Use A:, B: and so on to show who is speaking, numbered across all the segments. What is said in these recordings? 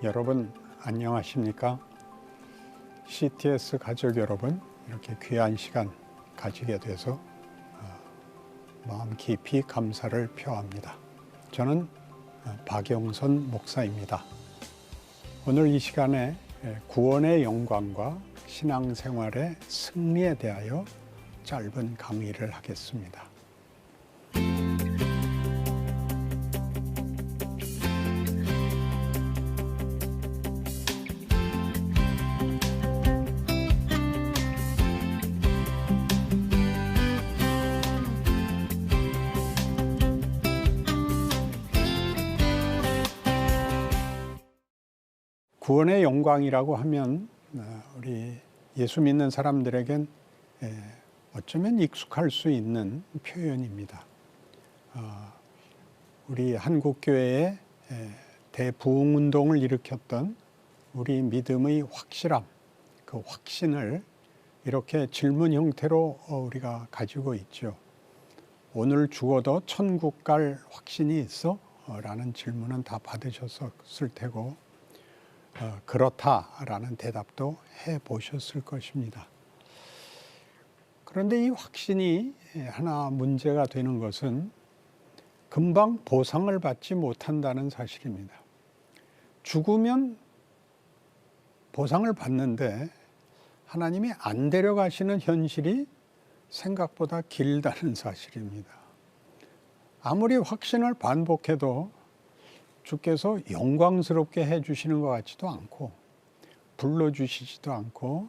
A: 여러분 안녕하십니까? CTS 가족 여러분, 이렇게 귀한 시간 가지게 돼서 마음 깊이 감사를 표합니다. 저는 박영선 목사입니다. 오늘 이 시간에 구원의 영광과 신앙생활의 승리에 대하여 짧은 강의를 하겠습니다. 구원의 영광이라고 하면 우리 예수 믿는 사람들에겐 어쩌면 익숙할 수 있는 표현입니다. 우리 한국교회의 대부흥운동을 일으켰던 우리 믿음의 확실함, 그 확신을 이렇게 질문 형태로 우리가 가지고 있죠. 오늘 죽어도 천국 갈 확신이 있어? 라는 질문은 다 받으셨을 테고 그렇다라는 대답도 해보셨을 것입니다. 그런데 이 확신이 하나 문제가 되는 것은 금방 보상을 받지 못한다는 사실입니다. 죽으면 보상을 받는데 하나님이 안 데려가시는 현실이 생각보다 길다는 사실입니다. 아무리 확신을 반복해도 주께서 영광스럽게 해주시는 것 같지도 않고 불러주시지도 않고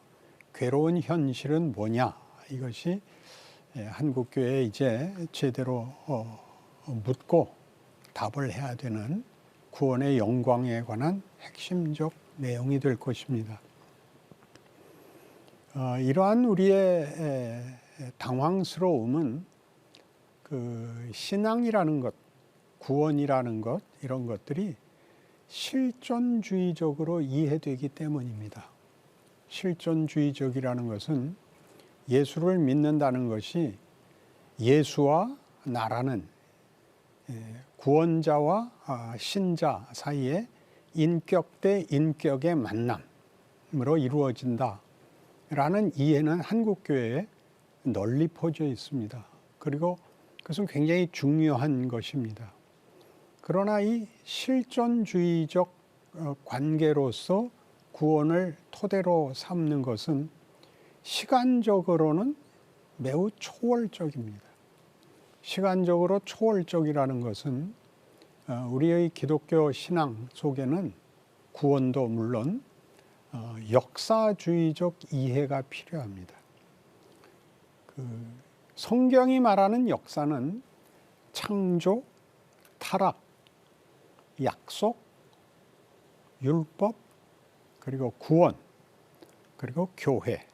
A: 괴로운 현실은 뭐냐, 이것이 한국교회에 이제 제대로 묻고 답을 해야 되는 구원의 영광에 관한 핵심적 내용이 될 것입니다. 이러한 우리의 당황스러움은 그 신앙이라는 것, 구원이라는 것, 이런 것들이 실존주의적으로 이해되기 때문입니다. 실존주의적이라는 것은 예수를 믿는다는 것이 예수와 나라는 구원자와 신자 사이에 인격 대 인격의 만남으로 이루어진다라는 이해는 한국교회에 널리 퍼져 있습니다. 그리고 그것은 굉장히 중요한 것입니다. 그러나 이 실존주의적 관계로서 구원을 토대로 삼는 것은 시간적으로는 매우 초월적입니다. 시간적으로 초월적이라는 것은 우리의 기독교 신앙 속에는 구원도 물론 역사주의적 이해가 필요합니다. 성경이 말하는 역사는 창조, 타락, 약속, 율법, 그리고 구원, 그리고 교회,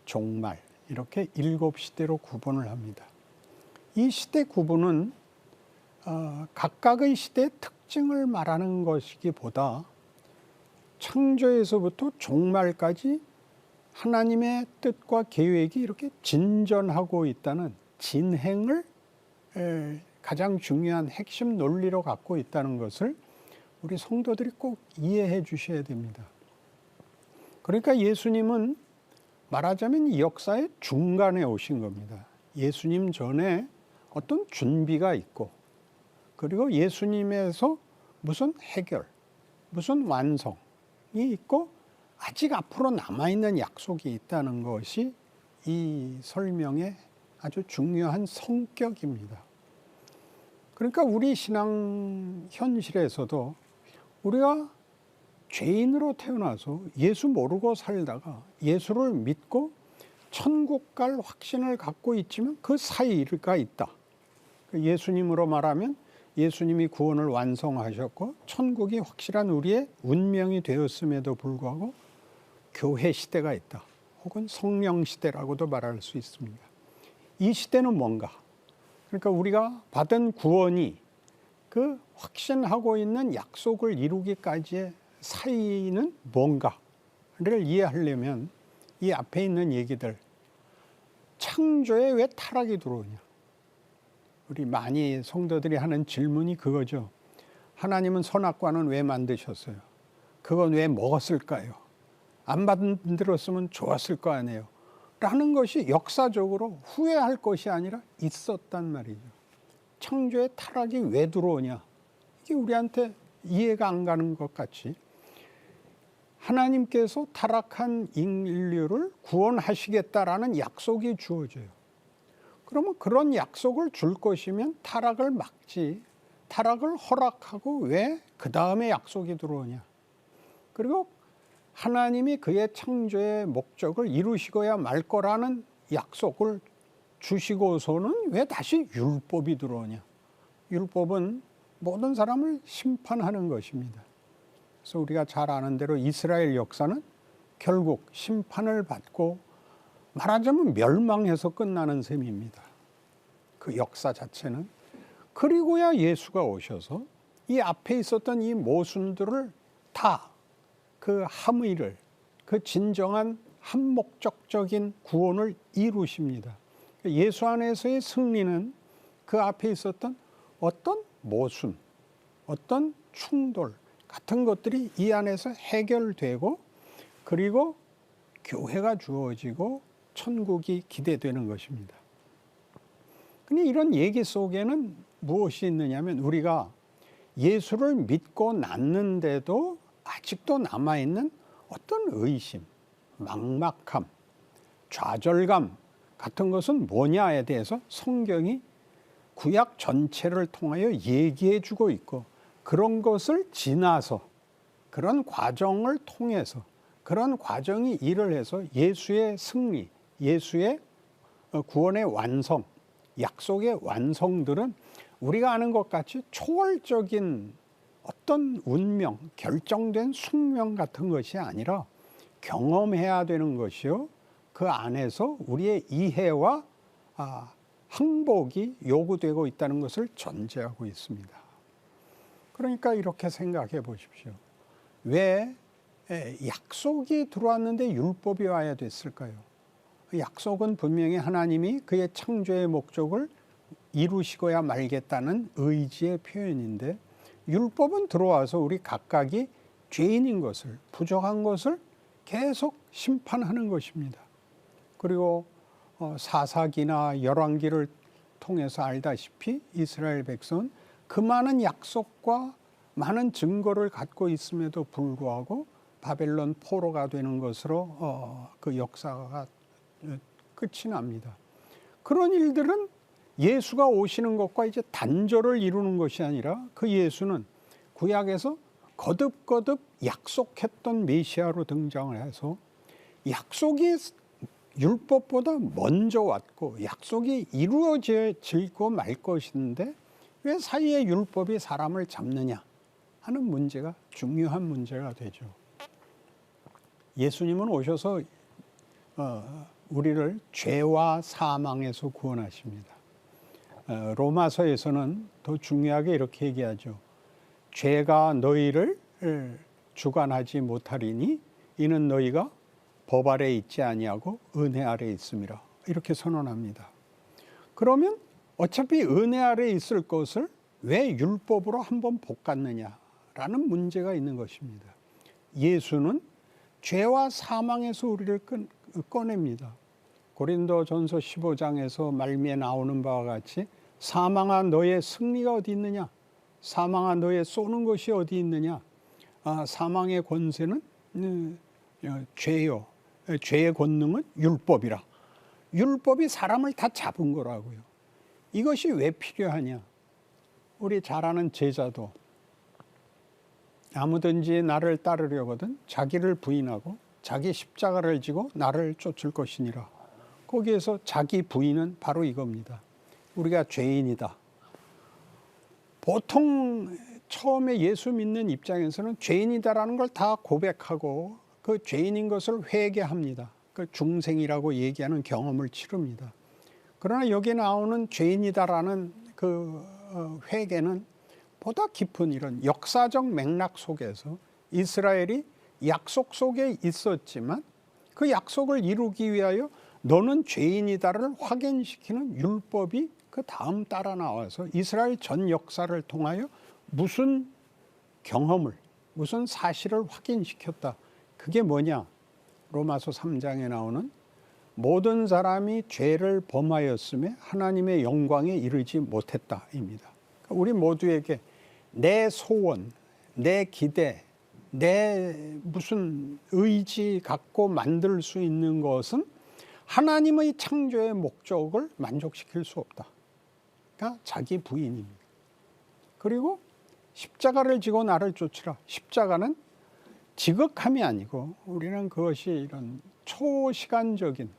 A: 종말, 이렇게 7시대로 구분을 합니다. 이 시대 구분은 각각의 시대의 특징을 말하는 것이기보다 창조에서부터 종말까지 하나님의 뜻과 계획이 이렇게 진전하고 있다는 진행을 가장 중요한 핵심 논리로 갖고 있다는 것을 우리 성도들이 꼭 이해해 주셔야 됩니다. 그러니까 예수님은 말하자면 이 역사의 중간에 오신 겁니다. 예수님 전에 어떤 준비가 있고, 그리고 예수님에서 무슨 해결, 무슨 완성이 있고, 아직 앞으로 남아있는 약속이 있다는 것이 이 설명의 아주 중요한 성격입니다. 그러니까 우리 신앙 현실에서도 우리가 죄인으로 태어나서 예수 모르고 살다가 예수를 믿고 천국 갈 확신을 갖고 있지만 그 사이가 있다. 예수님으로 말하면 예수님이 구원을 완성하셨고 천국이 확실한 우리의 운명이 되었음에도 불구하고 교회 시대가 있다. 혹은 성령 시대라고도 말할 수 있습니다. 이 시대는 뭔가? 그러니까 우리가 받은 구원이 그 확신하고 있는 약속을 이루기까지의 사이는 뭔가를 이해하려면 이 앞에 있는 얘기들, 창조에 왜 타락이 들어오냐? 우리 많이 성도들이 하는 질문이 그거죠. 하나님은 선악과는 왜 만드셨어요? 그건 왜 먹었을까요? 안 만들었으면 좋았을 거 아니에요. 라는 것이 역사적으로 후회할 것이 아니라 있었단 말이죠. 창조의 타락이 왜 들어오냐? 이게 우리한테 이해가 안 가는 것 같이 하나님께서 타락한 인류를 구원하시겠다라는 약속이 주어져요. 그러면 그런 약속을 줄 것이면 타락을 막지, 타락을 허락하고 왜 그 다음에 약속이 들어오냐? 그리고 하나님이 그의 창조의 목적을 이루시고야 말 거라는 약속을 주시고서는 왜 다시 율법이 들어오냐? 율법은 모든 사람을 심판하는 것입니다. 그래서 우리가 잘 아는 대로 이스라엘 역사는 결국 심판을 받고 말하자면 멸망해서 끝나는 셈입니다. 그 역사 자체는. 그리고야 예수가 오셔서 이 앞에 있었던 이 모순들을 다 그 함의를, 그 진정한 한목적적인 구원을 이루십니다. 예수 안에서의 승리는 그 앞에 있었던 어떤 모순, 어떤 충돌 같은 것들이 이 안에서 해결되고 그리고 교회가 주어지고 천국이 기대되는 것입니다. 근데 이런 얘기 속에는 무엇이 있느냐면 우리가 예수를 믿고 났는데도 아직도 남아있는 어떤 의심, 막막함, 좌절감 같은 것은 뭐냐에 대해서 성경이 구약 전체를 통하여 얘기해 주고 있고 그런 것을 지나서 그런 과정을 통해서 그런 과정이 일을 해서 예수의 승리, 예수의 구원의 완성, 약속의 완성들은 우리가 아는 것 같이 초월적인 어떤 운명, 결정된 숙명 같은 것이 아니라 경험해야 되는 것이요. 그 안에서 우리의 이해와 항복이 요구되고 있다는 것을 전제하고 있습니다. 그러니까 이렇게 생각해 보십시오. 왜 약속이 들어왔는데 율법이 와야 됐을까요? 약속은 분명히 하나님이 그의 창조의 목적을 이루시고야 말겠다는 의지의 표현인데 율법은 들어와서 우리 각각이 죄인인 것을, 부족한 것을 계속 심판하는 것입니다. 그리고 사사기나 열왕기를 통해서 알다시피 이스라엘 백성은 그 많은 약속과 많은 증거를 갖고 있음에도 불구하고 바벨론 포로가 되는 것으로 그 역사가 끝이 납니다. 그런 일들은 예수가 오시는 것과 이제 단절을 이루는 것이 아니라 그 예수는 구약에서 거듭거듭 약속했던 메시아로 등장을 해서 약속이 율법보다 먼저 왔고 약속이 이루어지고 말 것인데 왜 사이에 율법이 사람을 잡느냐 하는 문제가 중요한 문제가 되죠. 예수님은 오셔서 우리를 죄와 사망에서 구원하십니다. 로마서에서는 더 중요하게 이렇게 얘기하죠. 죄가 너희를 주관하지 못하리니 이는 너희가 법 아래 있지 아니하고 은혜 아래 있음이라 이렇게 선언합니다. 그러면 어차피 은혜 아래 있을 것을 왜 율법으로 한번 볶았느냐라는 문제가 있는 것입니다. 예수는 죄와 사망에서 우리를 꺼냅니다. 고린도전서 15장에서 말미에 나오는 바와 같이 사망아 너의 승리가 어디 있느냐? 사망아 너의 쏘는 것이 어디 있느냐? 사망의 권세는 죄요. 죄의 권능은 율법이라. 율법이 사람을 다 잡은 거라고요. 이것이 왜 필요하냐? 우리 잘 아는 제자도 아무든지 나를 따르려거든 자기를 부인하고 자기 십자가를 지고 나를 쫓을 것이니라. 거기에서 자기 부인은 바로 이겁니다. 우리가 죄인이다. 보통 처음에 예수 믿는 입장에서는 죄인이다라는 걸 다 고백하고 그 죄인인 것을 회개합니다. 그 중생이라고 얘기하는 경험을 치릅니다. 그러나 여기 나오는 죄인이다라는 그 회개는 보다 깊은 이런 역사적 맥락 속에서 이스라엘이 약속 속에 있었지만 그 약속을 이루기 위하여 너는 죄인이다를 확인시키는 율법이 그 그 다음 따라 나와서 이스라엘 전 역사를 통하여 무슨 경험을, 무슨 사실을 확인시켰다. 그게 뭐냐? 로마서 3장에 나오는 모든 사람이 죄를 범하였음에 하나님의 영광에 이르지 못했다입니다. 우리 모두에게 내 소원, 내 기대, 내 무슨 의지 갖고 만들 수 있는 것은 하나님의 창조의 목적을 만족시킬 수 없다. 그러니까 자기 부인입니다. 그리고 십자가를 지고 나를 쫓으라. 십자가는 지극함이 아니고 우리는 그것이 이런 초시간적인,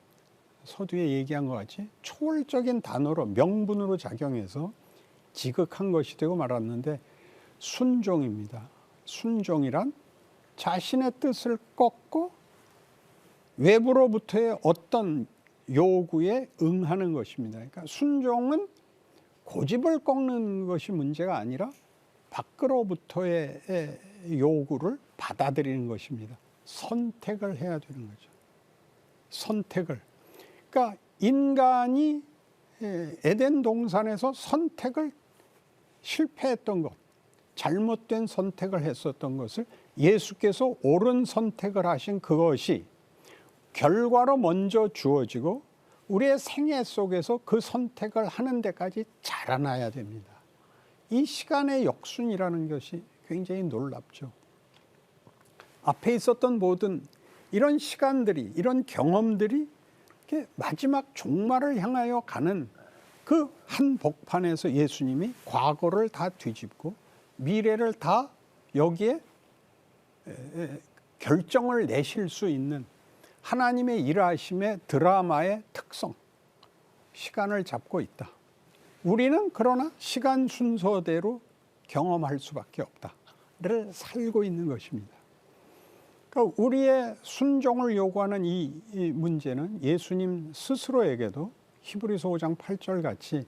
A: 서두에 얘기한 것 같이 초월적인 단어로, 명분으로 작용해서 지극한 것이 되고 말았는데, 순종입니다. 순종이란 자신의 뜻을 꺾고 외부로부터의 어떤 요구에 응하는 것입니다. 그러니까 순종은 고집을 꺾는 것이 문제가 아니라 밖으로부터의 요구를 받아들이는 것입니다. 선택을 해야 되는 거죠. 선택을. 그러니까 인간이 에덴 동산에서 선택을 실패했던 것, 잘못된 선택을 했었던 것을 예수께서 옳은 선택을 하신 그것이 결과로 먼저 주어지고 우리의 생애 속에서 그 선택을 하는 데까지 자라나야 됩니다. 이 시간의 역순이라는 것이 굉장히 놀랍죠. 앞에 있었던 모든 이런 시간들이, 이런 경험들이 이렇게 마지막 종말을 향하여 가는 그 한복판에서 예수님이 과거를 다 뒤집고 미래를 다 여기에 결정을 내실 수 있는 하나님의 일하심의 드라마의 특성, 시간을 잡고 있다. 우리는 그러나 시간 순서대로 경험할 수밖에 없다를 살고 있는 것입니다. 그러니까 우리의 순종을 요구하는 이 문제는 예수님 스스로에게도 히브리서 5장 8절 같이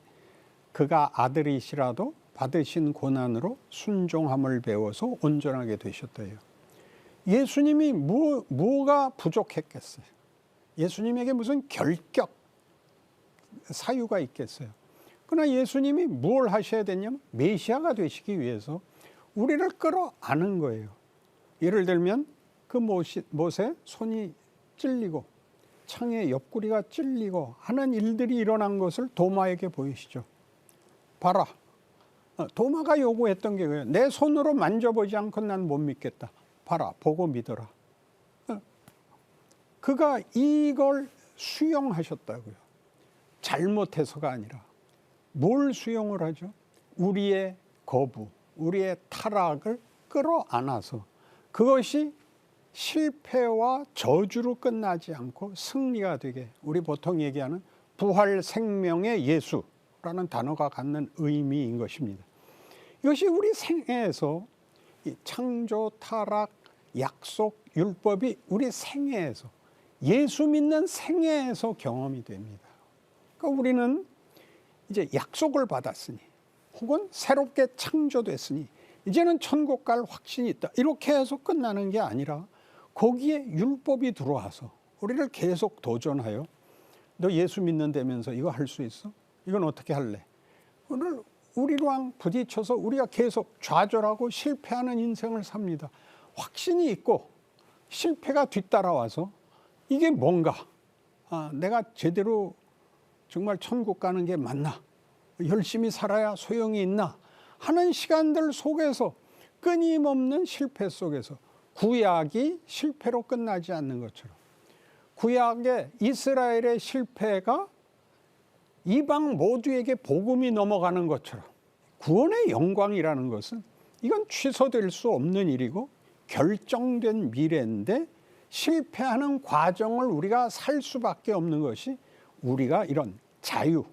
A: 그가 아들이시라도 받으신 고난으로 순종함을 배워서 온전하게 되셨대요. 예수님이 뭐가 부족했겠어요? 예수님에게 무슨 결격 사유가 있겠어요? 그러나 예수님이 뭘 하셔야 되냐면 메시아가 되시기 위해서 우리를 끌어안은 거예요. 예를 들면 그 못에 손이 찔리고 창에 옆구리가 찔리고 하는 일들이 일어난 것을 도마에게 보이시죠. 봐라. 도마가 요구했던 게 뭐예요? 내 손으로 만져보지 않고 난 못 믿겠다. 봐라. 보고 믿어라. 그가 이걸 수용하셨다고요. 잘못해서가 아니라. 뭘 수용을 하죠? 우리의 거부, 우리의 타락을 끌어안아서 그것이 실패와 저주로 끝나지 않고 승리가 되게, 우리 보통 얘기하는 부활 생명의 예수라는 단어가 갖는 의미인 것입니다. 이것이 우리 생애에서 이 창조, 타락, 약속, 율법이 우리 생애에서, 예수 믿는 생애에서 경험이 됩니다. 그러니까 우리는 이제 약속을 받았으니 혹은 새롭게 창조됐으니 이제는 천국 갈 확신이 있다. 이렇게 해서 끝나는 게 아니라 거기에 율법이 들어와서 우리를 계속 도전하여 너 예수 믿는다면서 이거 할 수 있어? 이건 어떻게 할래? 오늘 우리랑 부딪혀서 우리가 계속 좌절하고 실패하는 인생을 삽니다. 확신이 있고 실패가 뒤따라와서 이게 뭔가, 내가 제대로 정말 천국 가는 게 맞나? 열심히 살아야 소용이 있나? 하는 시간들 속에서 끊임없는 실패 속에서 구약이 실패로 끝나지 않는 것처럼, 구약의 이스라엘의 실패가 이방 모두에게 복음이 넘어가는 것처럼 구원의 영광이라는 것은 이건 취소될 수 없는 일이고 결정된 미래인데 실패하는 과정을 우리가 살 수밖에 없는 것이 우리가 이런 자유,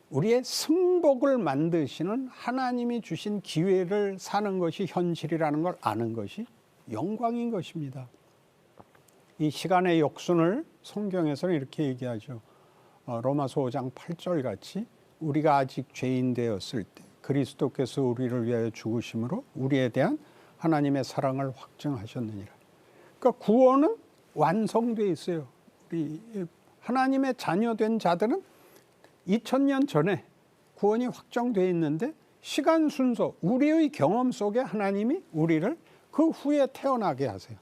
A: 우리의 승복을 만드시는 하나님이 주신 기회를 사는 것이 현실이라는 걸 아는 것이 영광인 것입니다. 이 시간의 역순을 성경에서는 이렇게 얘기하죠. 로마서 5장 8절 같이 우리가 아직 죄인 되었을 때 그리스도께서 우리를 위하여 죽으심으로 우리에 대한 하나님의 사랑을 확증하셨느니라. 그러니까 구원은 완성되어 있어요. 우리 하나님의 자녀된 자들은 2000년 전에 구원이 확정되어 있는데 시간 순서, 우리의 경험 속에 하나님이 우리를 그 후에 태어나게 하세요.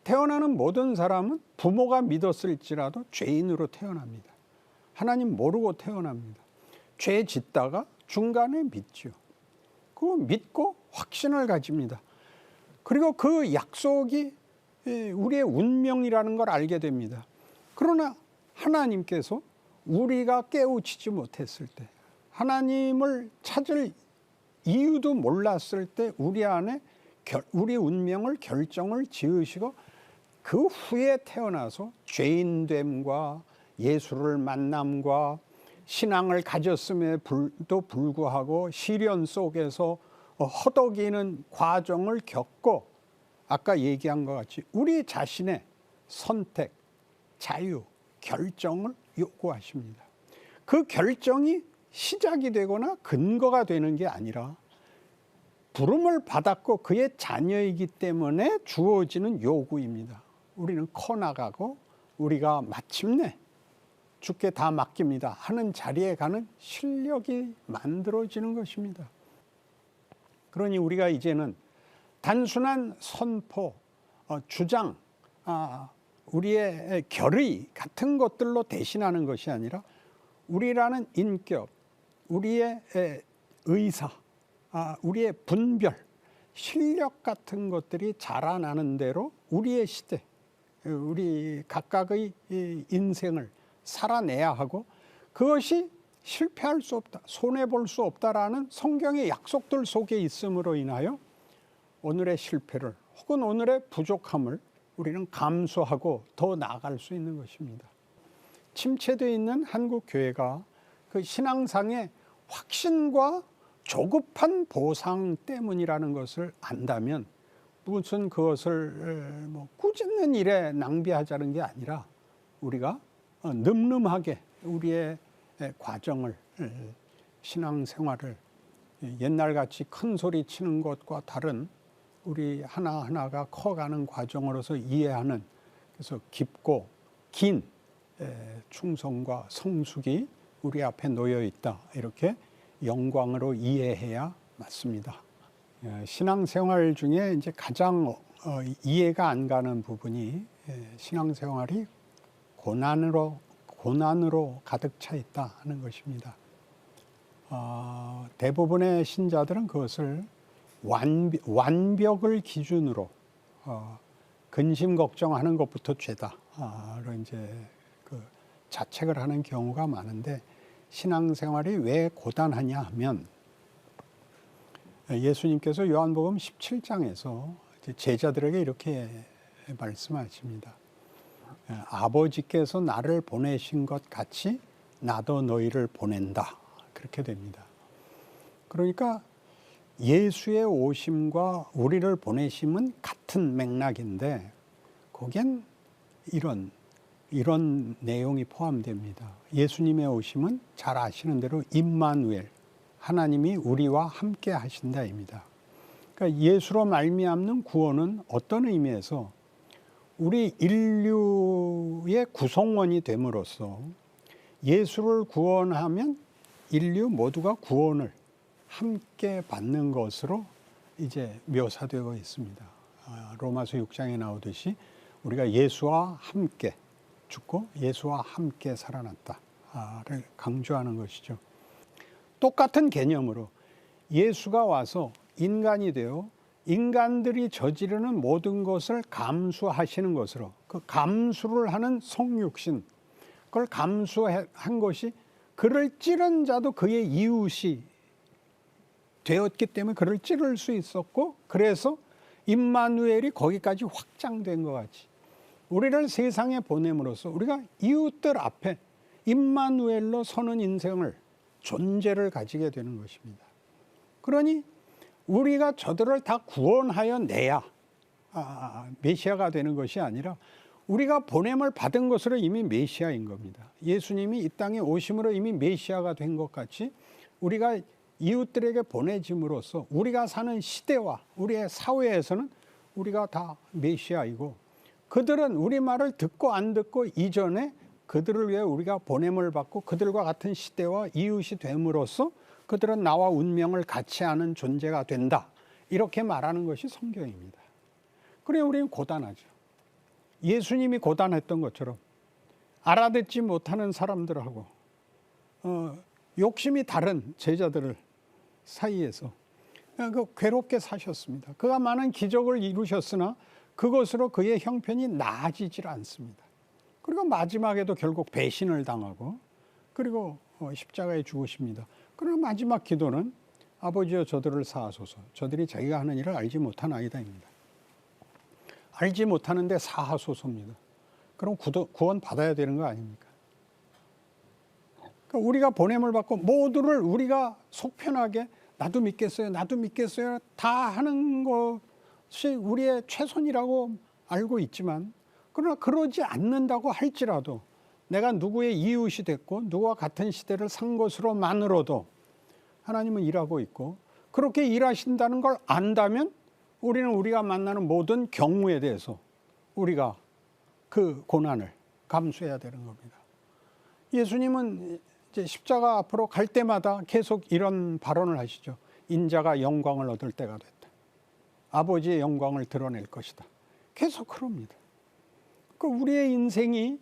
A: 태어나는 모든 사람은 부모가 믿었을지라도 죄인으로 태어납니다. 하나님 모르고 태어납니다. 죄 짓다가 중간에 믿죠. 그거 믿고 확신을 가집니다. 그리고 그 약속이 우리의 운명이라는 걸 알게 됩니다. 그러나 하나님께서 우리가 깨우치지 못했을 때, 하나님을 찾을 이유도 몰랐을 때 우리 안에 우리 운명을 결정을 지으시고 그 후에 태어나서 죄인됨과 예수를 만남과 신앙을 가졌음에도 불구하고 시련 속에서 허덕이는 과정을 겪고 아까 얘기한 것 같이 우리 자신의 선택, 자유, 결정을 요구하십니다. 그 결정이 시작이 되거나 근거가 되는 게 아니라 부름을 받았고 그의 자녀이기 때문에 주어지는 요구입니다. 우리는 커나가고 우리가 마침내 주께 다 맡깁니다 하는 자리에 가는 실력이 만들어지는 것입니다. 그러니 우리가 이제는 단순한 선포, 주장, 우리의 결의 같은 것들로 대신하는 것이 아니라 우리라는 인격, 우리의 의사, 우리의 분별, 실력 같은 것들이 자라나는 대로 우리의 시대, 우리 각각의 인생을 살아내야 하고 그것이 실패할 수 없다, 손해볼 수 없다라는 성경의 약속들 속에 있음으로 인하여 오늘의 실패를 혹은 오늘의 부족함을 우리는 감수하고 더 나아갈 수 있는 것입니다. 침체되어 있는 한국 교회가 그 신앙상의 확신과 조급한 보상 때문이라는 것을 안다면 무슨 그것을 꾸짖는 일에 낭비하자는 게 아니라 우리가 늠름하게 우리의 과정을, 신앙생활을 옛날같이 큰 소리 치는 것과 다른 우리 하나하나가 커가는 과정으로서 이해하는, 그래서 깊고 긴 충성과 성숙이 우리 앞에 놓여 있다, 이렇게 영광으로 이해해야 맞습니다. 신앙생활 중에 이제 가장 이해가 안 가는 부분이 신앙생활이 고난으로 가득 차 있다 하는 것입니다. 대부분의 신자들은 그것을 완벽을 기준으로 근심 걱정하는 것부터 죄다, 이제 그 자책을 하는 경우가 많은데, 신앙생활이 왜 고단하냐 하면 예수님께서 요한복음 17장에서 제자들에게 이렇게 말씀하십니다. 아버지께서 나를 보내신 것 같이 나도 너희를 보낸다, 그렇게 됩니다. 그러니까 예수의 오심과 우리를 보내심은 같은 맥락인데 거기엔 이런 내용이 포함됩니다. 예수님의 오심은 잘 아시는 대로 임마누엘, 하나님이 우리와 함께 하신다입니다. 그러니까 예수로 말미암는 구원은 어떤 의미에서 우리 인류의 구성원이 됨으로써 예수를 구원하면 인류 모두가 구원을 함께 받는 것으로 이제 묘사되고 있습니다. 로마서 6장에 나오듯이 우리가 예수와 함께 죽고 예수와 함께 살아났다를 강조하는 것이죠. 똑같은 개념으로 예수가 와서 인간이 되어 인간들이 저지르는 모든 것을 감수하시는 것으로, 그 감수를 하는 성육신, 그걸 감수한 것이 그를 찌른 자도 그의 이웃이 되었기 때문에 그를 찌를 수 있었고, 그래서 임마누엘이 거기까지 확장된 것 같이 우리를 세상에 보냄으로써 우리가 이웃들 앞에 임마누엘로 서는 인생을, 존재를 가지게 되는 것입니다. 그러니 우리가 저들을 다 구원하여 내야 메시아가 되는 것이 아니라 우리가 보냄을 받은 것으로 이미 메시아인 겁니다. 예수님이 이 땅에 오심으로 이미 메시아가 된 것 같이 우리가 이웃들에게 보내짐으로써 우리가 사는 시대와 우리의 사회에서는 우리가 다 메시아이고, 그들은 우리 말을 듣고 안 듣고 이전에 그들을 위해 우리가 보냄을 받고 그들과 같은 시대와 이웃이 됨으로써 그들은 나와 운명을 같이 하는 존재가 된다. 이렇게 말하는 것이 성경입니다. 그래 우리는 고단하죠. 예수님이 고단했던 것처럼 알아듣지 못하는 사람들하고 욕심이 다른 제자들을 사이에서 괴롭게 사셨습니다. 그가 많은 기적을 이루셨으나 그것으로 그의 형편이 나아지질 않습니다. 그리고 마지막에도 결국 배신을 당하고 그리고 십자가에 죽으십니다. 그러나 마지막 기도는 아버지여 저들을 사하소서. 저들이 자기가 하는 일을 알지 못하나이다입니다. 알지 못하는데 사하소서입니다. 그럼 구원 받아야 되는 거 아닙니까? 그러니까 우리가 보냄을 받고 모두를 우리가 속 편하게 나도 믿겠어요, 나도 믿겠어요 다 하는 것이 우리의 최선이라고 알고 있지만 그러나 그러지 않는다고 할지라도 내가 누구의 이웃이 됐고 누구와 같은 시대를 산 것으로만으로도 하나님은 일하고 있고 그렇게 일하신다는 걸 안다면 우리는 우리가 만나는 모든 경우에 대해서 우리가 그 고난을 감수해야 되는 겁니다. 예수님은 이제 십자가 앞으로 갈 때마다 계속 이런 발언을 하시죠. 인자가 영광을 얻을 때가 됐다. 아버지의 영광을 드러낼 것이다. 계속 그럽니다. 그 우리의 인생이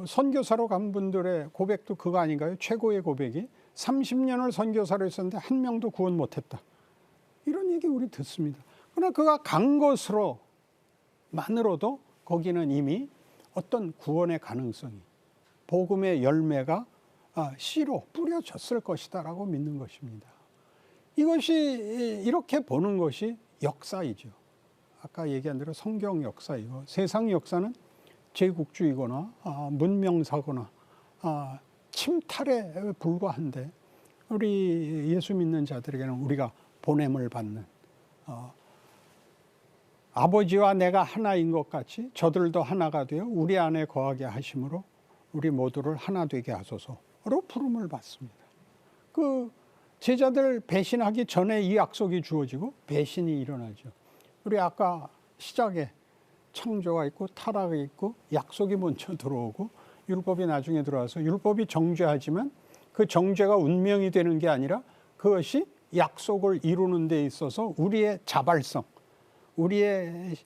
A: 선교사로 간 분들의 고백도 그거 아닌가요? 최고의 고백이 30년을 선교사로 했었는데 한 명도 구원 못했다. 이런 얘기 우리 듣습니다. 그러나 그가 간 것으로만으로도 거기는 이미 어떤 구원의 가능성이 복음의 열매가 씨로 뿌려졌을 것이다라고 믿는 것입니다. 이것이 이렇게 보는 것이 역사이죠. 아까 얘기한 대로 성경 역사이고 세상 역사는 제국주의거나 문명사거나 침탈에 불과한데 우리 예수 믿는 자들에게는 우리가 보냄을 받는 아버지와 내가 하나인 것 같이 저들도 하나가 되어 우리 안에 거하게 하심으로 우리 모두를 하나 되게 하소서로 부름을 받습니다. 그 제자들 배신하기 전에 이 약속이 주어지고 배신이 일어나죠. 우리 아까 시작에 창조가 있고 타락이 있고 약속이 먼저 들어오고 율법이 나중에 들어와서 율법이 정죄하지만 그 정죄가 운명이 되는 게 아니라 그것이 약속을 이루는 데 있어서 우리의 자발성, 우리의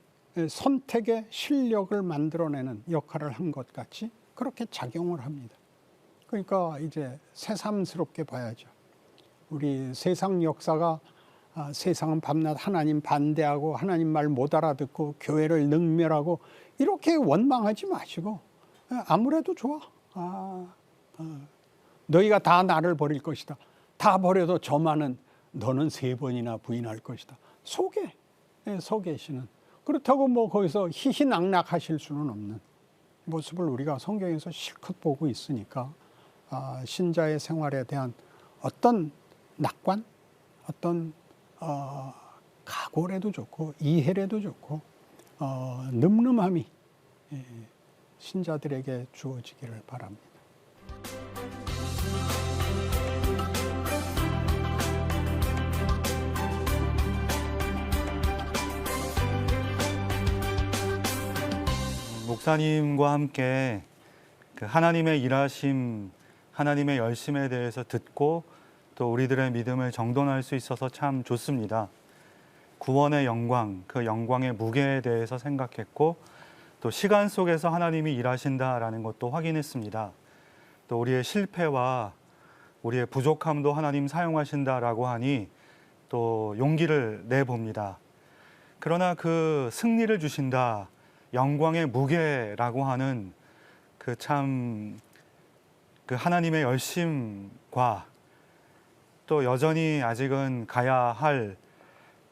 A: 선택의 실력을 만들어내는 역할을 한 것 같이 그렇게 작용을 합니다. 그러니까 이제 새삼스럽게 봐야죠. 우리 세상 역사가 세상은 밤낮 하나님 반대하고 하나님 말 못 알아듣고 교회를 능멸하고 이렇게 원망하지 마시고 아무래도 좋아. 너희가 다 나를 버릴 것이다. 다 버려도 저만은 너는 3번이나 부인할 것이다. 속에 서 계시는 그렇다고 뭐 거기서 희희낙낙하실 수는 없는 모습을 우리가 성경에서 실컷 보고 있으니까 신자의 생활에 대한 어떤 낙관, 어떤 각오라도 좋고 이해라도 좋고 늠름함이 신자들에게 주어지기를 바랍니다.
B: 목사님과 함께 그 하나님의 일하심, 하나님의 열심에 대해서 듣고 또 우리들의 믿음을 정돈할 수 있어서 참 좋습니다. 구원의 영광, 그 영광의 무게에 대해서 생각했고 또 시간 속에서 하나님이 일하신다라는 것도 확인했습니다. 또 우리의 실패와 우리의 부족함도 하나님 사용하신다라고 하니 또 용기를 내봅니다. 그러나 그 승리를 주신다, 영광의 무게라고 하는 그 하나님의 열심과 또 여전히 아직은 가야 할,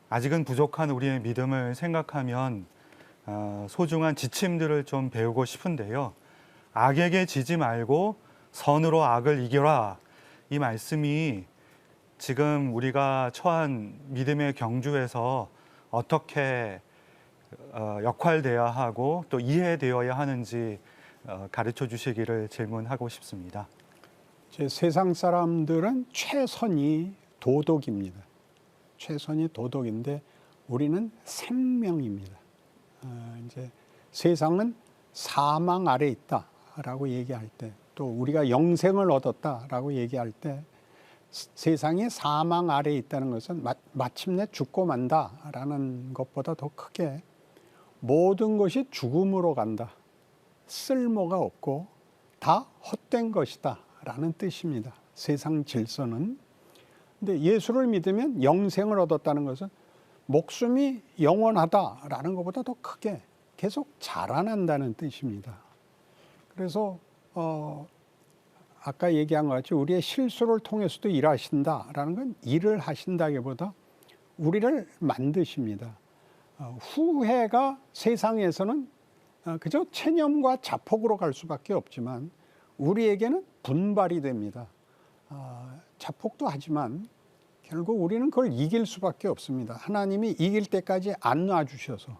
B: 아직은 부족한 우리의 믿음을 생각하면 소중한 지침들을 좀 배우고 싶은데요. 악에게 지지 말고 선으로 악을 이겨라. 이 말씀이 지금 우리가 처한 믿음의 경주에서 어떻게 역할되어야 하고 또 이해되어야 하는지 가르쳐 주시기를 질문하고 싶습니다.
A: 세상 사람들은 최선이 도덕입니다. 최선이 도덕인데 우리는 생명입니다. 이제 세상은 사망 아래 있다라고 얘기할 때, 또 우리가 영생을 얻었다라고 얘기할 때 세상이 사망 아래에 있다는 것은 마침내 죽고 만다라는 것보다 더 크게 모든 것이 죽음으로 간다. 쓸모가 없고 다 헛된 것이다 라는 뜻입니다. 세상 질서는. 근데 예수를 믿으면 영생을 얻었다는 것은 목숨이 영원하다라는 것보다 더 크게 계속 자라난다는 뜻입니다. 그래서 아까 얘기한 것 같이 우리의 실수를 통해서도 일하신다라는 건 일을 하신다기보다 우리를 만드십니다. 후회가 세상에서는 그저 체념과 자폭으로 갈 수밖에 없지만 우리에게는 분발이 됩니다. 자폭도 하지만 결국 우리는 그걸 이길 수밖에 없습니다. 하나님이 이길 때까지 안 놔주셔서.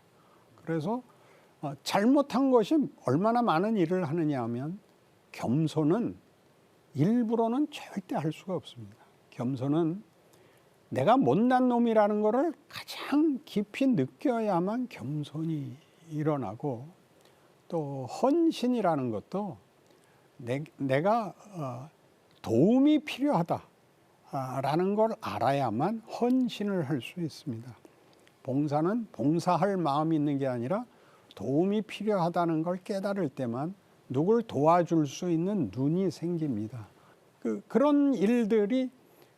A: 그래서 잘못한 것이 얼마나 많은 일을 하느냐 하면 겸손은 일부러는 절대 할 수가 없습니다. 겸손은 내가 못난 놈이라는 것을 가장 깊이 느껴야만 겸손이 일어나고, 또 헌신이라는 것도 내가 도움이 필요하다라는 걸 알아야만 헌신을 할 수 있습니다. 봉사는 봉사할 마음이 있는 게 아니라 도움이 필요하다는 걸 깨달을 때만 누굴 도와줄 수 있는 눈이 생깁니다. 그런 일들이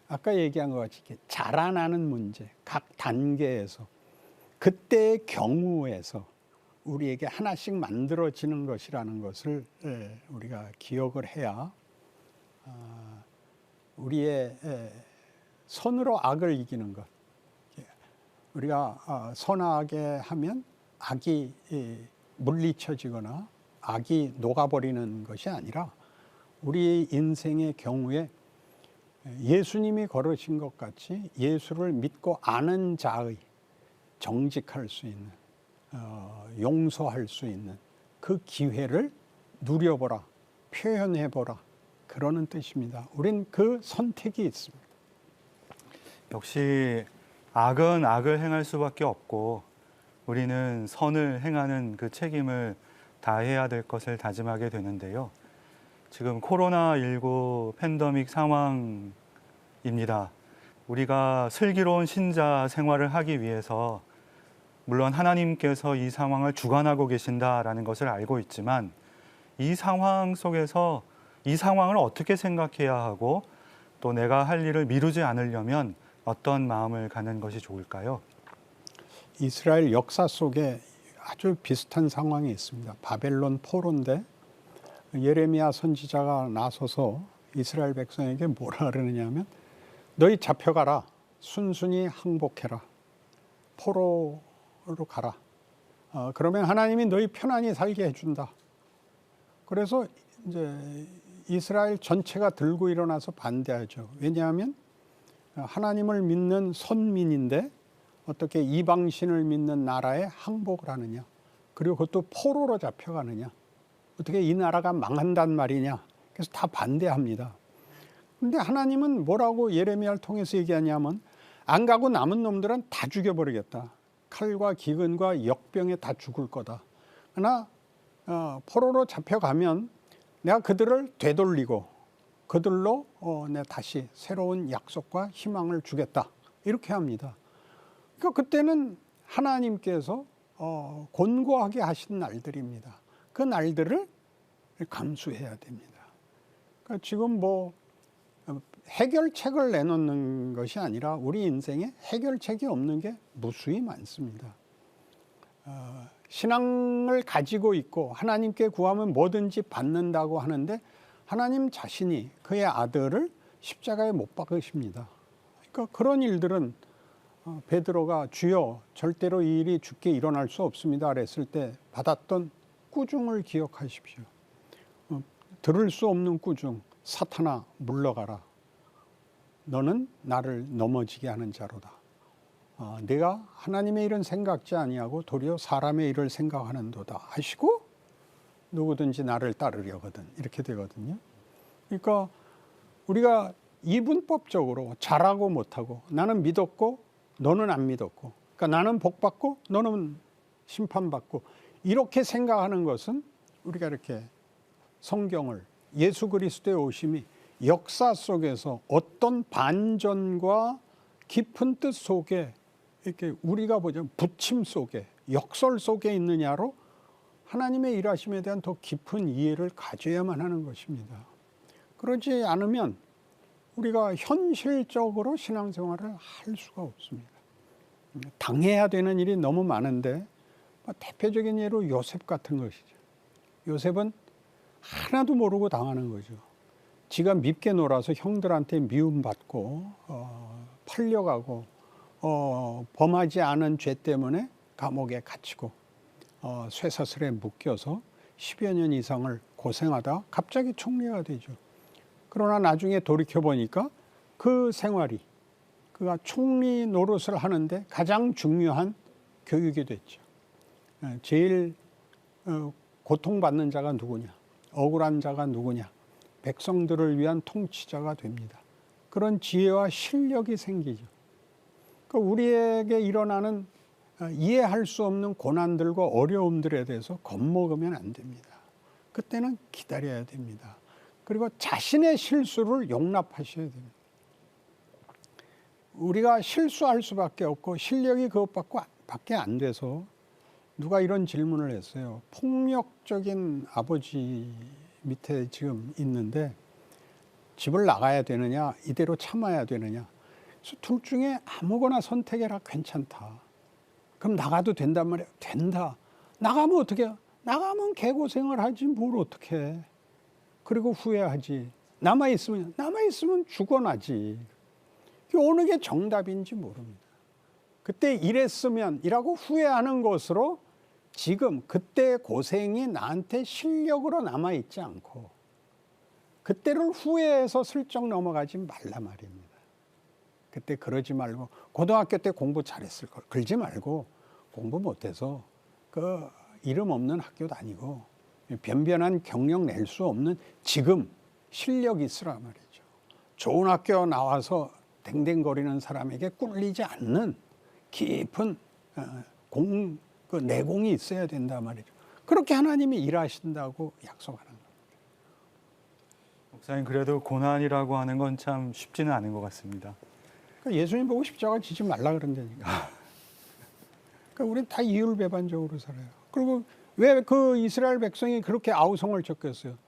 A: 아까 얘기한 것 같이 자라나는 문제, 각 단계에서 그때의 경우에서 우리에게 하나씩 만들어지는 것이라는 것을 우리가 기억을 해야 우리의 선으로 악을 이기는 것. 우리가 선하게 하면 악이 물리쳐지거나 악이 녹아버리는 것이 아니라 우리 인생의 경우에 예수님이 걸으신 것 같이 예수를 믿고 아는 자의 정직할 수 있는, 용서할 수 있는 그 기회를 누려보라, 표현해보라, 그러는 뜻입니다. 우린 그 선택이 있습니다.
B: 역시 악은 악을 행할 수밖에 없고 우리는 선을 행하는 그 책임을 다해야 될 것을 다짐하게 되는데요. 지금 코로나19 팬데믹 상황입니다. 우리가 슬기로운 신자 생활을 하기 위해서 물론 하나님께서 이 상황을 주관하고 계신다라는 것을 알고 있지만 이 상황 속에서 이 상황을 어떻게 생각해야 하고 또 내가 할 일을 미루지 않으려면 어떤 마음을 갖는 것이 좋을까요?
A: 이스라엘 역사 속에 아주 비슷한 상황이 있습니다. 바벨론 포로인데 예레미야 선지자가 나서서 이스라엘 백성에게 뭐라 그러느냐면 너희 잡혀가라, 순순히 항복해라, 포로로 가라. 그러면 하나님이 너희 편안히 살게 해준다. 그래서 이제 이스라엘 전체가 들고 일어나서 반대하죠. 왜냐하면 하나님을 믿는 선민인데 어떻게 이방신을 믿는 나라에 항복을 하느냐, 그리고 그것도 포로로 잡혀가느냐, 어떻게 이 나라가 망한단 말이냐. 그래서 다 반대합니다. 그런데 하나님은 뭐라고 예레미야를 통해서 얘기하냐면 안 가고 남은 놈들은 다 죽여버리겠다. 칼과 기근과 역병에 다 죽을 거다. 그러나 포로로 잡혀가면 내가 그들을 되돌리고 그들로 내가 다시 새로운 약속과 희망을 주겠다. 이렇게 합니다. 그러니까 그때는 하나님께서 곤고하게 하신 날들입니다. 그 날들을 감수해야 됩니다. 그러니까 지금 뭐 해결책을 내놓는 것이 아니라 우리 인생에 해결책이 없는 게 무수히 많습니다. 신앙을 가지고 있고 하나님께 구하면 뭐든지 받는다고 하는데 하나님 자신이 그의 아들을 십자가에 못 박으십니다. 그러니까 그런 일들은 베드로가 주여 절대로 이 일이 주께 일어날 수 없습니다 그랬을 때 받았던 꾸중을 기억하십시오. 들을 수 없는 꾸중, 사탄아 물러가라. 너는 나를 넘어지게 하는 자로다. 내가 하나님의 일은 생각지 아니하고 도리어 사람의 일을 생각하는도다 하시고 누구든지 나를 따르려거든. 이렇게 되거든요. 그러니까 우리가 이분법적으로 잘하고 못하고 나는 믿었고 너는 안 믿었고, 그러니까 나는 복받고 너는 심판받고 이렇게 생각하는 것은 우리가 이렇게 성경을 예수 그리스도의 오심이 역사 속에서 어떤 반전과 깊은 뜻 속에 이렇게 우리가 보자면 부침 속에 역설 속에 있느냐로 하나님의 일하심에 대한 더 깊은 이해를 가져야만 하는 것입니다. 그러지 않으면 우리가 현실적으로 신앙생활을 할 수가 없습니다. 당해야 되는 일이 너무 많은데 대표적인 예로 요셉 같은 것이죠. 요셉은 하나도 모르고 당하는 거죠. 지가 밉게 놀아서 형들한테 미움받고 팔려가고 범하지 않은 죄 때문에 감옥에 갇히고 쇠사슬에 묶여서 10여 년 이상을 고생하다 갑자기 총리가 되죠. 그러나 나중에 돌이켜보니까 그 생활이 그가 총리 노릇을 하는데 가장 중요한 교육이 됐죠. 제일 고통받는 자가 누구냐, 억울한 자가 누구냐, 백성들을 위한 통치자가 됩니다. 그런 지혜와 실력이 생기죠. 그러니까 우리에게 일어나는 이해할 수 없는 고난들과 어려움들에 대해서 겁먹으면 안 됩니다. 그때는 기다려야 됩니다. 그리고 자신의 실수를 용납하셔야 됩니다. 우리가 실수할 수밖에 없고 실력이 그것밖에 안 돼서 누가 이런 질문을 했어요. 폭력적인 아버지 밑에 지금 있는데 집을 나가야 되느냐 이대로 참아야 되느냐. 그래서 둘 중에 아무거나 선택해라 괜찮다. 그럼 나가도 된단 말이야. 된다. 나가면 어떻게 해? 나가면 개고생을 하지 뭘 어떻게 해. 그리고 후회하지. 남아있으면 죽어나지. 어느 게 정답인지 모릅니다. 그때 이랬으면 이라고 후회하는 것으로 지금 그때 고생이 나한테 실력으로 남아있지 않고 그때를 후회해서 슬쩍 넘어가지 말라 말입니다. 그때 그러지 말고 고등학교 때 공부 잘했을 걸 그러지 말고 공부 못해서 그 이름 없는 학교 다니고 변변한 경력 낼 수 없는 지금 실력 있으라 말이죠. 좋은 학교 나와서 댕댕거리는 사람에게 꿀리지 않는 깊은 그 내공이 있어야 된다 말이죠. 그렇게 하나님이 일하신다고 약속하는 겁니다.
B: 목사님 그래도 고난이라고 하는 건 참 쉽지는 않은 것 같습니다.
A: 그러니까 예수님 보고 십자가 지지 말라 그런다니까. 그러니까 우리는 다 이율배반적으로 살아요. 그리고 왜 그 이스라엘 백성이 그렇게 아우성을 쳤겠어요?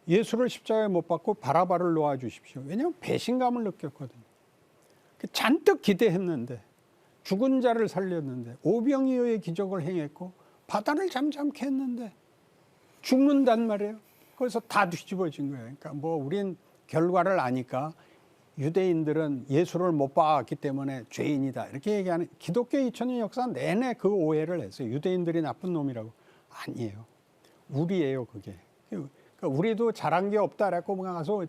A: 예수를 십자가에 못 박고 바라바를 놓아주십시오. 왜냐하면 배신감을 느꼈거든요. 잔뜩 기대했는데 죽은 자를 살렸는데 오병이어의 기적을 행했고 바다를 잠잠케 했는데 죽는단 말이에요. 그래서 다 뒤집어진 거예요. 그러니까 뭐 우린 결과를 아니까 유대인들은 예수를 못 봤기 때문에 죄인이다 이렇게 얘기하는 기독교 2000년 역사 내내 그 오해를 했어요. 유대인들이 나쁜 놈이라고. 아니에요. 우리예요 그게. 그러니까 우리도 잘한 게 없다라고 가서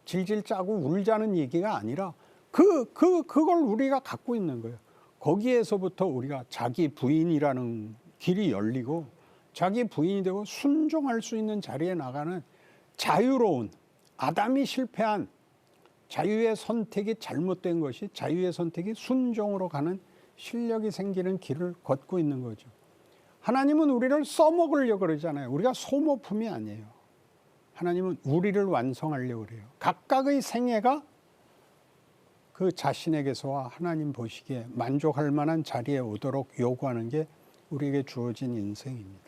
A: 질질 짜고 울자는 얘기가 아니라 그걸 우리가 갖고 있는 거예요. 거기에서부터 우리가 자기 부인이라는 길이 열리고 자기 부인이 되고 순종할 수 있는 자리에 나가는 자유로운 아담이 실패한 자유의 선택이 잘못된 것이 자유의 선택이 순종으로 가는 실력이 생기는 길을 걷고 있는 거죠. 하나님은 우리를 써먹으려고 그러잖아요. 우리가 소모품이 아니에요. 하나님은 우리를 완성하려고 그래요. 각각의 생애가 그 자신에게서와 하나님 보시기에 만족할 만한 자리에 오도록 요구하는 게 우리에게 주어진 인생입니다.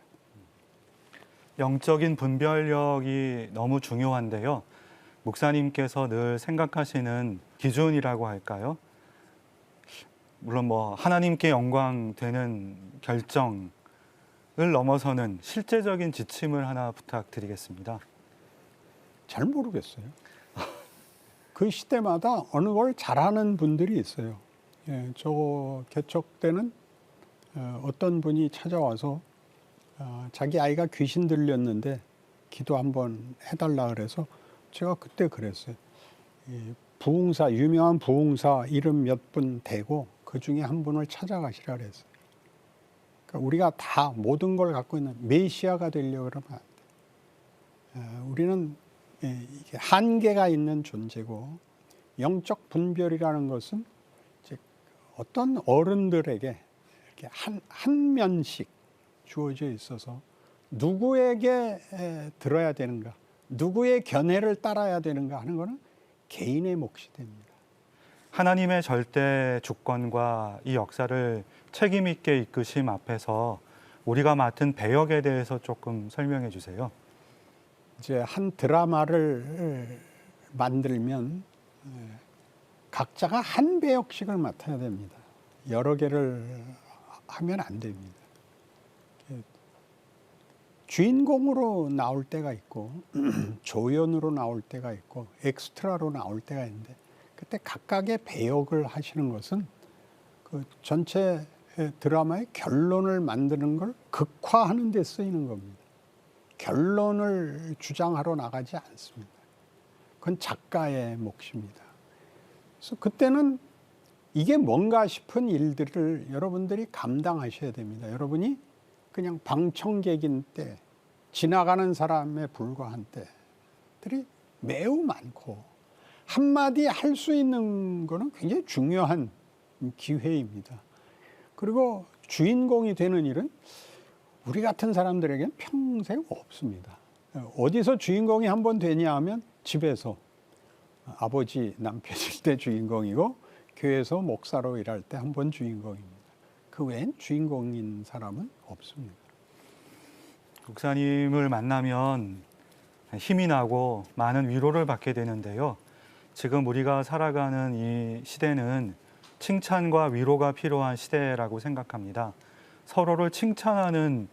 B: 영적인 분별력이 너무 중요한데요. 목사님께서 늘 생각하시는 기준이라고 할까요? 물론 뭐 하나님께 영광 되는 결정을 넘어서는 실제적인 지침을 하나 부탁드리겠습니다.
A: 잘 모르겠어요. 그 시대마다 어느 걸 잘하는 분들이 있어요. 예, 저 개척 때는 어떤 분이 찾아와서 자기 아이가 귀신 들렸는데 기도 한번 해달라 그래서 제가 그때 그랬어요. 부흥사 유명한 부흥사 이름 몇 분 대고 그 중에 한 분을 찾아가시라 그랬어요. 그러니까 우리가 다 모든 걸 갖고 있는 메시아가 되려고 그러면 안 돼. 우리는 이게 한계가 있는 존재고 영적 분별이라는 것은 이제 어떤 어른들에게 이렇게 한 면씩 주어져 있어서 누구에게 들어야 되는가, 누구의 견해를 따라야 되는가 하는 것은 개인의 몫이 됩니다.
B: 하나님의 절대 주권과 이 역사를 책임 있게 이끄심 앞에서 우리가 맡은 배역에 대해서 조금 설명해 주세요.
A: 이제 한 드라마를 만들면 각자가 한 배역씩을 맡아야 됩니다. 여러 개를 하면 안 됩니다. 주인공으로 나올 때가 있고 조연으로 나올 때가 있고 엑스트라로 나올 때가 있는데 그때 각각의 배역을 하시는 것은 그 전체 드라마의 결론을 만드는 걸 극화하는 데 쓰이는 겁니다. 결론을 주장하러 나가지 않습니다. 그건 작가의 몫입니다. 그래서 그때는 이게 뭔가 싶은 일들을 여러분들이 감당하셔야 됩니다. 여러분이 그냥 방청객인 때, 지나가는 사람에 불과한 때들이 매우 많고 한마디 할 수 있는 거는 굉장히 중요한 기회입니다. 그리고 주인공이 되는 일은 우리 같은 사람들에게는 평생 없습니다. 어디서 주인공이 한 번 되냐 하면 집에서 아버지 남편일 때 주인공이고 교회에서 목사로 일할 때 한 번 주인공입니다. 그 외엔 주인공인 사람은 없습니다.
B: 목사님을 만나면 힘이 나고 많은 위로를 받게 되는데요. 지금 우리가 살아가는 이 시대는 칭찬과 위로가 필요한 시대라고 생각합니다. 서로를 칭찬하는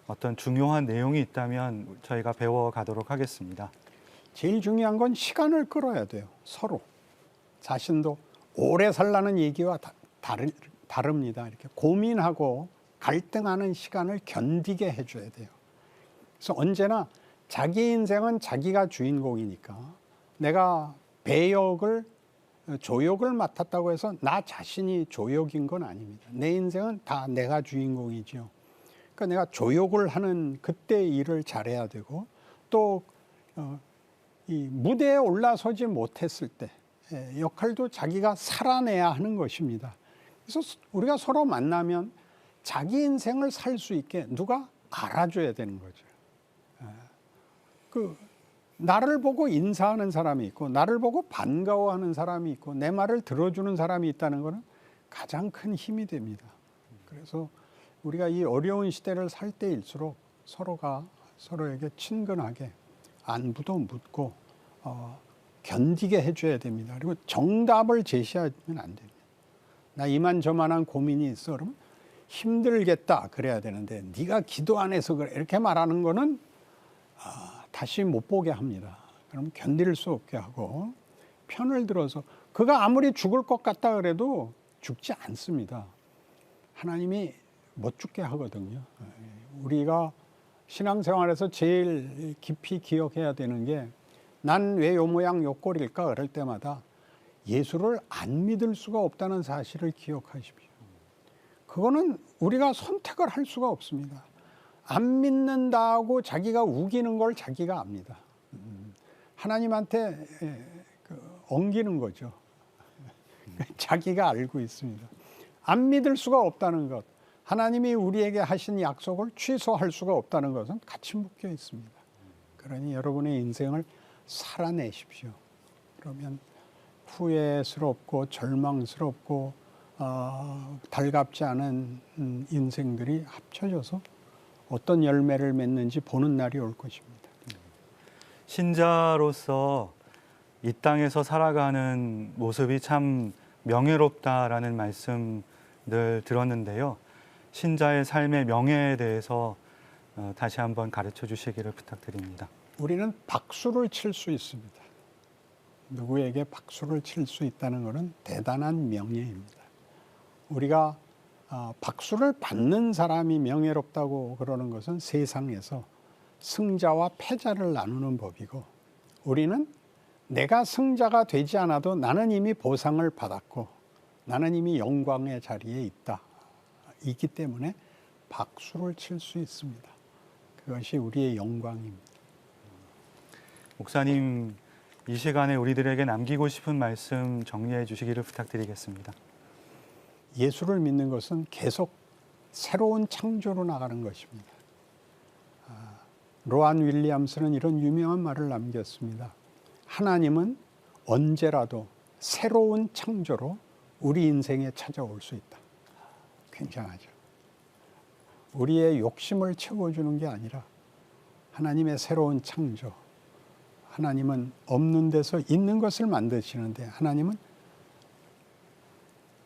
B: 어떤 중요한 내용이 있다면 저희가 배워가도록 하겠습니다.
A: 제일 중요한 건 시간을 끌어야 돼요. 서로. 자신도 오래 살라는 얘기와 다릅니다. 이렇게 고민하고 갈등하는 시간을 견디게 해줘야 돼요. 그래서 언제나 자기 인생은 자기가 주인공이니까 내가 배역을 조역을 맡았다고 해서 나 자신이 조역인 건 아닙니다. 내 인생은 다 내가 주인공이죠. 그러니까 내가 조역을 하는 그때 일을 잘해야 되고 또 이 무대에 올라서지 못했을 때 역할도 자기가 살아내야 하는 것입니다. 그래서 우리가 서로 만나면 자기 인생을 살 수 있게 누가 알아줘야 되는 거죠. 나를 보고 인사하는 사람이 있고 나를 보고 반가워하는 사람이 있고 내 말을 들어주는 사람이 있다는 것은 가장 큰 힘이 됩니다. 그래서 우리가 이 어려운 시대를 살 때일수록 서로가 서로에게 친근하게 안부도 묻고 견디게 해줘야 됩니다. 그리고 정답을 제시하면 안 됩니다. 나 이만저만한 고민이 있어. 그러면 힘들겠다 그래야 되는데 네가 기도 안 해서 그래 이렇게 말하는 거는 다시 못 보게 합니다. 그럼 견딜 수 없게 하고 편을 들어서 그가 아무리 죽을 것 같다 그래도 죽지 않습니다. 하나님이 못 죽게 하거든요. 우리가 신앙생활에서 제일 깊이 기억해야 되는 게 난 왜 요 모양 요 꼴일까 그럴 때마다 예수를 안 믿을 수가 없다는 사실을 기억하십시오. 그거는 우리가 선택을 할 수가 없습니다. 안 믿는다고 자기가 우기는 걸 자기가 압니다. 하나님한테 엉기는 거죠. 자기가 알고 있습니다. 안 믿을 수가 없다는 것, 하나님이 우리에게 하신 약속을 취소할 수가 없다는 것은 같이 묶여 있습니다. 그러니 여러분의 인생을 살아내십시오. 그러면 후회스럽고 절망스럽고 달갑지 않은 인생들이 합쳐져서 어떤 열매를 맺는지 보는 날이 올 것입니다.
B: 신자로서 이 땅에서 살아가는 모습이 참 명예롭다라는 말씀 늘 들었는데요. 신자의 삶의 명예에 대해서 다시 한번 가르쳐 주시기를 부탁드립니다.
A: 우리는 박수를 칠 수 있습니다. 누구에게 박수를 칠 수 있다는 것은 대단한 명예입니다. 우리가 박수를 받는 사람이 명예롭다고 그러는 것은 세상에서 승자와 패자를 나누는 법이고 우리는 내가 승자가 되지 않아도 나는 이미 보상을 받았고 나는 이미 영광의 자리에 있기 때문에 박수를 칠 수 있습니다. 그것이 우리의 영광입니다.
B: 목사님, 이 시간에 우리들에게 남기고 싶은 말씀 정리해 주시기를 부탁드리겠습니다.
A: 예수를 믿는 것은 계속 새로운 창조로 나가는 것입니다. 로안 윌리엄스는 이런 유명한 말을 남겼습니다. 하나님은 언제라도 새로운 창조로 우리 인생에 찾아올 수 있다. 굉장하죠. 우리의 욕심을 채워주는 게 아니라 하나님의 새로운 창조. 하나님은 없는 데서 있는 것을 만드시는데 하나님은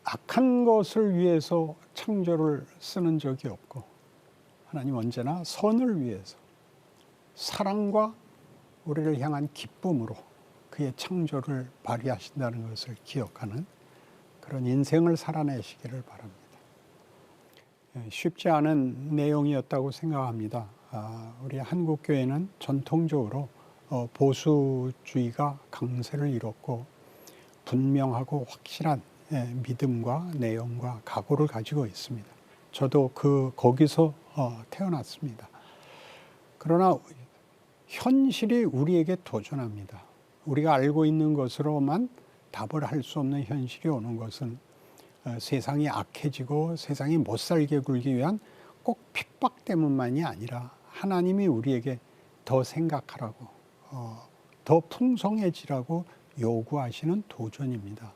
A: 악한 것을 위해서 창조를 쓰는 적이 없고 하나님 언제나 선을 위해서 사랑과 우리를 향한 기쁨으로 그의 창조를 발휘하신다는 것을 기억하는 그런 인생을 살아내시기를 바랍니다. 쉽지 않은 내용이었다고 생각합니다. 우리 한국교회는 전통적으로 보수주의가 강세를 이뤘고 분명하고 확실한 믿음과 내용과 각오를 가지고 있습니다. 저도 거기서 태어났습니다. 그러나 현실이 우리에게 도전합니다. 우리가 알고 있는 것으로만 답을 할 수 없는 현실이 오는 것은 세상이 악해지고 세상이 못 살게 굴기 위한 꼭 핍박 때문만이 아니라 하나님이 우리에게 더 생각하라고 더 풍성해지라고 요구하시는 도전입니다.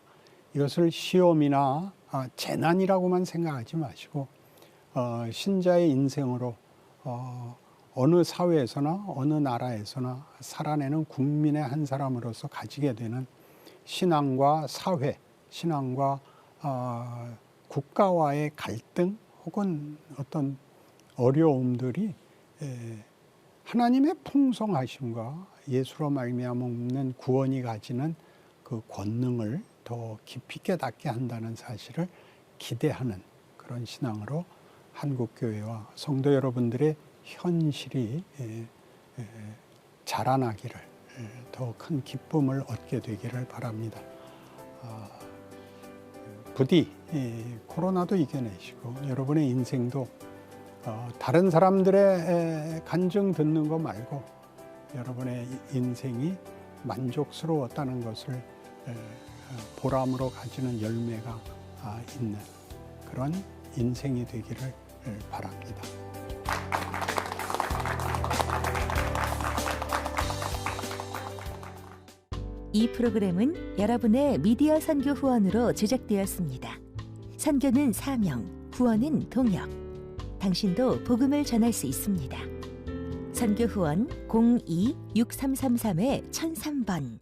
A: 이것을 시험이나 재난이라고만 생각하지 마시고 신자의 인생으로 어느 사회에서나 어느 나라에서나 살아내는 국민의 한 사람으로서 가지게 되는 신앙과 사회, 신앙과 국가와의 갈등 혹은 어떤 어려움들이 하나님의 풍성하심과 예수로 말미암아 없는 구원이 가지는 그 권능을 더 깊이 깨닫게 한다는 사실을 기대하는 그런 신앙으로 한국교회와 성도 여러분들의 현실이 자라나기를 더 큰 기쁨을 얻게 되기를 바랍니다. 부디 코로나도 이겨내시고 여러분의 인생도 다른 사람들의 간증 듣는 거 말고 여러분의 인생이 만족스러웠다는 것을 보람으로 가지는 열매가 있는 그런 인생이 되기를 바랍니다.
C: 이 프로그램은 여러분의 미디어 선교 후원으로 제작되었습니다. 선교는 사명, 후원은 동역. 당신도 복음을 전할 수 있습니다. 선교 후원 02-6333-1003번